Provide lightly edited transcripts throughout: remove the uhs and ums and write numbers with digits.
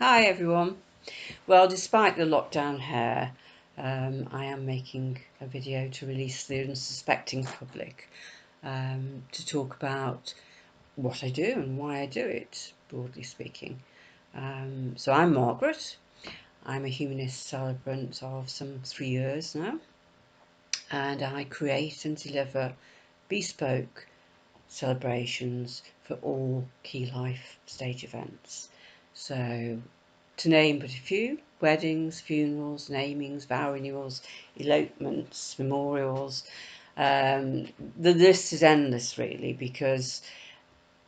Hi everyone. Well, despite the lockdown here, I am making a video to release to the unsuspecting public to talk about what I do and why I do it, broadly speaking. So I'm Margaret. I'm a humanist celebrant of some 3 years now, and I create and deliver bespoke celebrations for all key life stage events. So, to name but a few: weddings, funerals, namings, vow renewals, elopements, memorials. The list is endless, really, because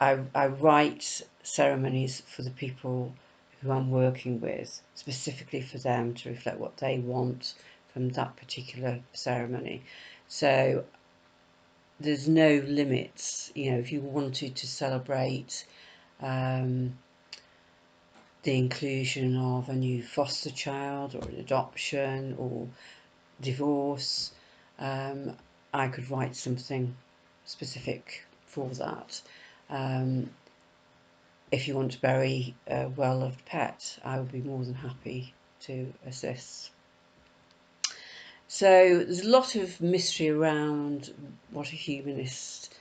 I write ceremonies for the people who I'm working with, specifically for them to reflect what they want from that particular ceremony. So there's no limits. If you wanted to celebrate um, the inclusion of a new foster child or an adoption or divorce, um, I could write something specific for that. Um, if you want to bury a well-loved pet, I would be more than happy to assist. So there's a lot of mystery around what a humanist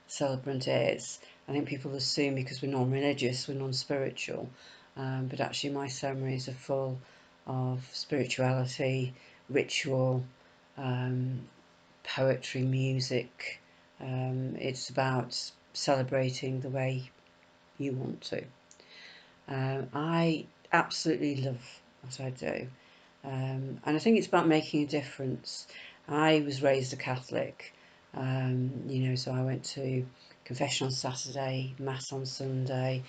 celebrant is. I think people assume because we're non-religious, we're non-spiritual, but actually my ceremonies are full of spirituality, ritual, um, poetry, music. It's about celebrating the way you want to. I absolutely love what I do, and I think it's about making a difference. I was raised a Catholic, so I went to confession on Saturday, Mass on Sunday.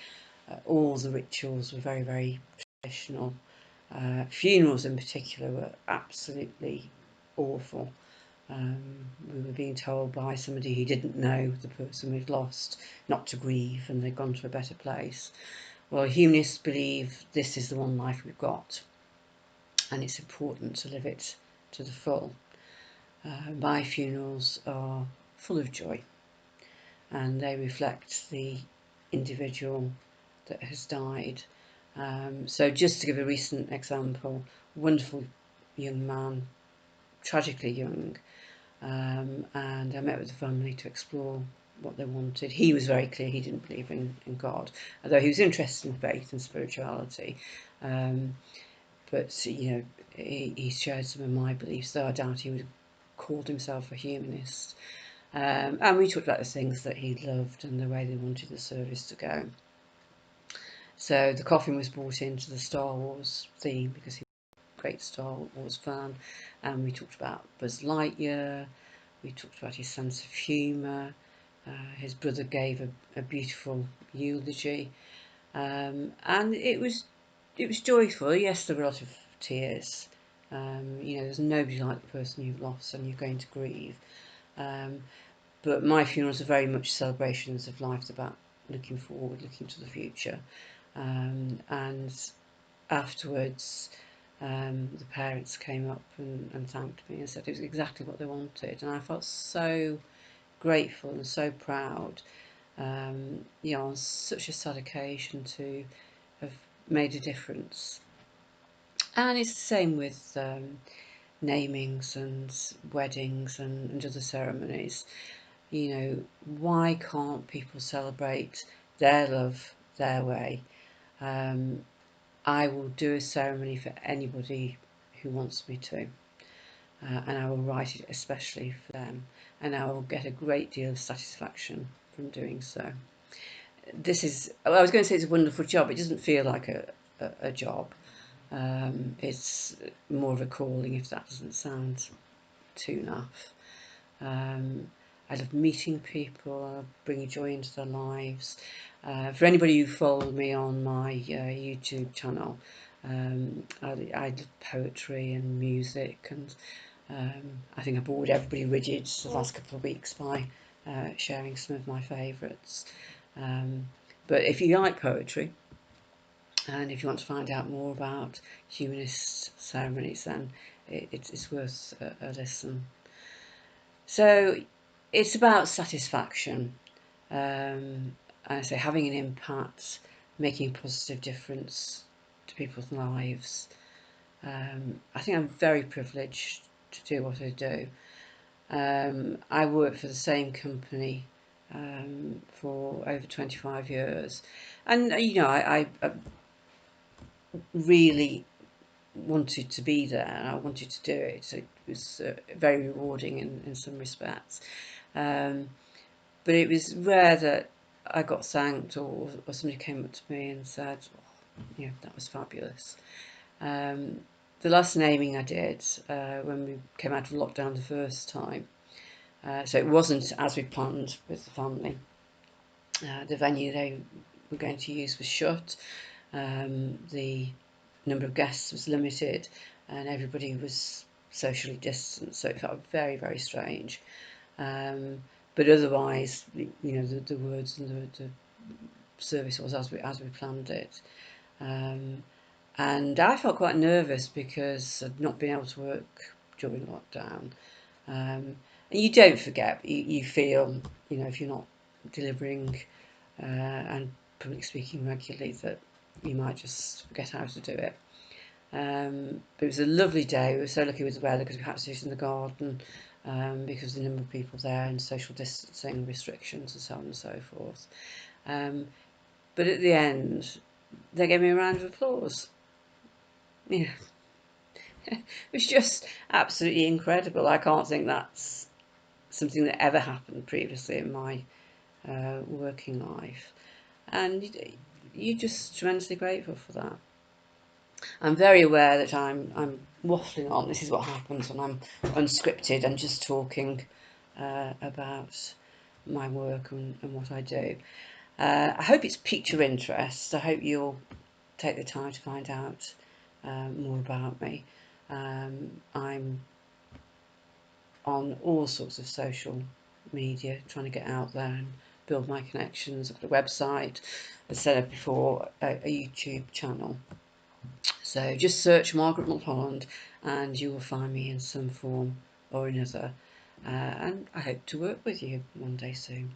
All the rituals were very, very traditional. Funerals in particular were absolutely awful. We were being told by somebody who didn't know the person we'd lost not to grieve and they'd gone to a better place. Well, humanists believe this is the one life we've got, and it's important to live it to the full. My funerals are full of joy, and they reflect the individual that has died. So just to give a recent example, wonderful young man, tragically young, and I met with the family to explore what they wanted. He was very clear he didn't believe in God, although he was interested in faith and spirituality. Um, but he shared some of my beliefs, though I doubt he would have called himself a humanist. And we talked about the things that he loved and the way they wanted the service to go. So the coffin was brought into the Star Wars theme because he was a great Star Wars fan, and we talked about Buzz Lightyear. We talked about his sense of humour. His brother gave a beautiful eulogy, and it was joyful. Yes, there were a lot of tears. There's nobody like the person you've lost and you're going to grieve. Um, but my funerals are very much celebrations of life. It's about looking forward, looking to the future. And afterwards, the parents came up and thanked me and said it was exactly what they wanted. And I felt so grateful and so proud, on such a sad occasion to have made a difference. And it's the same with namings and weddings and other ceremonies. Why can't people celebrate their love their way? I will do a ceremony for anybody who wants me to, and I will write it especially for them, and I will get a great deal of satisfaction from doing so. I was going to say it's a wonderful job. It doesn't feel like a job. It's more of a calling, if that doesn't sound too naff. I love meeting people, bringing joy into their lives. For anybody who followed me on my YouTube channel, I love poetry and music, and I think I bored everybody rigid the last couple of weeks by sharing some of my favourites. But if you like poetry, and if you want to find out more about humanist ceremonies, then it's worth a listen. So it's about satisfaction. I say having an impact, making a positive difference to people's lives. I think I'm very privileged to do what I do. I work for the same company for over 25 years, and I really wanted to be there, and I wanted to do it. So it was very rewarding in some respects. But it was rare that I got thanked, or somebody came up to me and said, oh, that was fabulous. The last naming I did when we came out of lockdown the first time, so it wasn't as we planned with the family. The venue they were going to use was shut. The number of guests was limited, and everybody was socially distanced, so it felt very, very strange. But otherwise, the words and the service was as we planned it. And I felt quite nervous because I'd not been able to work during lockdown. And you don't forget, you feel, if you're not delivering and public speaking regularly, that you might just forget how to do it. But it was a lovely day. We were so lucky with the weather because we had to do it in the garden because of the number of people there and social distancing restrictions and so on and so forth. But at the end, they gave me a round of applause. Yeah, it was just absolutely incredible. I can't think that's something that ever happened previously in my working life, and you're just tremendously grateful for that. I'm very aware that I'm waffling on. This is what happens when I'm unscripted and just talking about my work and what I do. I hope it's piqued your interest. I hope you'll take the time to find out more about me. I'm on all sorts of social media, trying to get out there and build my connections. I've got a website, as I said before, a YouTube channel. So just search Margaret Mulholland and you will find me in some form or another. And I hope to work with you one day soon.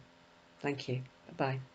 Thank you. Bye-bye.